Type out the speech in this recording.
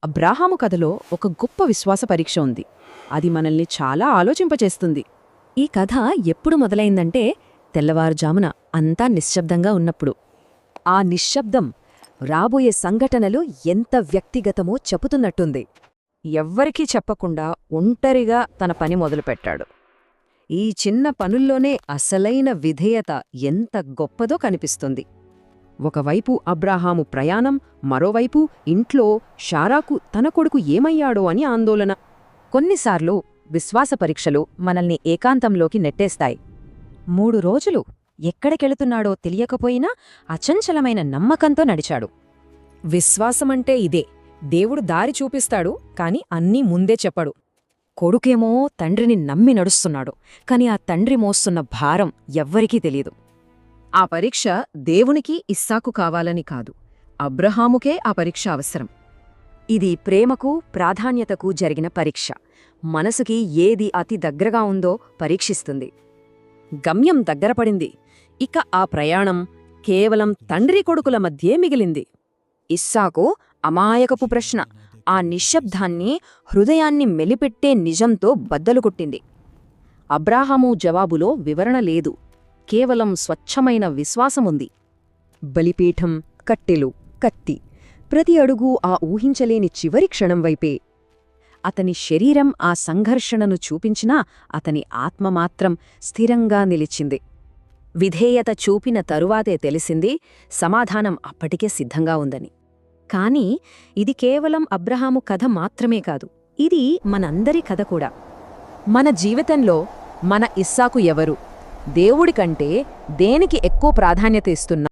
అబ్రాహాము కథలో ఒక గొప్ప విశ్వాస పరీక్ష ఉంది. అది మనల్ని చాలా ఆలోచింపచేస్తుంది. ఈ కథ ఎప్పుడు మొదలైందంటే తెల్లవారుజామున అంతా నిశ్శబ్దంగా ఉన్నప్పుడు. ఆ నిశ్శబ్దం రాబోయే సంఘటనలు ఎంత వ్యక్తిగతమో చెబుతున్నట్టుంది. ఎవ్వరికీ చెప్పకుండా ఒంటరిగా తన పని మొదలుపెట్టాడు. ఈ చిన్న పనుల్లోనే అసలైన విధేయత ఎంత గొప్పదో కనిపిస్తుంది. ఒకవైపు అబ్రాహాము ప్రయాణం, మరోవైపు ఇంట్లో షారాకు తన కొడుకు ఏమయ్యాడో అని ఆందోళన. కొన్నిసార్లు విశ్వాస పరీక్షలు మనల్ని ఏకాంతంలోకి నెట్టేస్తాయి. 3 రోజులు ఎక్కడికెళుతున్నాడో తెలియకపోయినా అచంచలమైన నమ్మకంతో నడిచాడు. విశ్వాసమంటే ఇదే. దేవుడు దారి చూపిస్తాడు, కాని అన్నీ ముందే చెప్పడు. కొడుకేమో తండ్రిని నమ్మి నడుస్తున్నాడు, కాని ఆ తండ్రి మోస్తున్న భారం ఎవ్వరికీ తెలీదు. ఆ పరీక్ష దేవునికి ఇస్సాకు కావాలని కాదు, అబ్రహాముకే ఆ పరీక్ష అవసరం. ఇది ప్రేమకు, ప్రాధాన్యతకు జరిగిన పరీక్ష. మనసుకి ఏది అతి దగ్గరగా ఉందో పరీక్షిస్తుంది. గమ్యం దగ్గరపడింది. ఇక ఆ ప్రయాణం కేవలం తండ్రి కొడుకుల మధ్యే మిగిలింది. ఇస్సాకు అమాయకపు ప్రశ్న ఆ నిశ్శబ్దాన్ని, హృదయాన్ని మెలిపెట్టే నిజంతో బద్దలుకొట్టింది. అబ్రాహాము జవాబులో వివరణ లేదు, కేవలం స్వచ్ఛమైన విశ్వాసముంది. బలిపీఠం, కట్టెలు, కత్తి, ప్రతి అడుగు ఆ ఊహించలేని చివరి క్షణం వైపే. అతని శరీరం ఆ సంఘర్షణను చూపించినా అతని ఆత్మ మాత్రం స్థిరంగా నిలిచింది. విధేయత చూపిన తరువాతే తెలిసింది సమాధానం అప్పటికే సిద్ధంగా ఉందని. కాని ఇది కేవలం అబ్రహాము కథ మాత్రమే కాదు, ఇది మనందరి కథ కూడా. మన జీవితంలో మన ఇస్సాకు ఎవరు? దేవుడికంటే దేనికి ఎక్కువ ప్రాధాన్యత ఇస్తున్నా?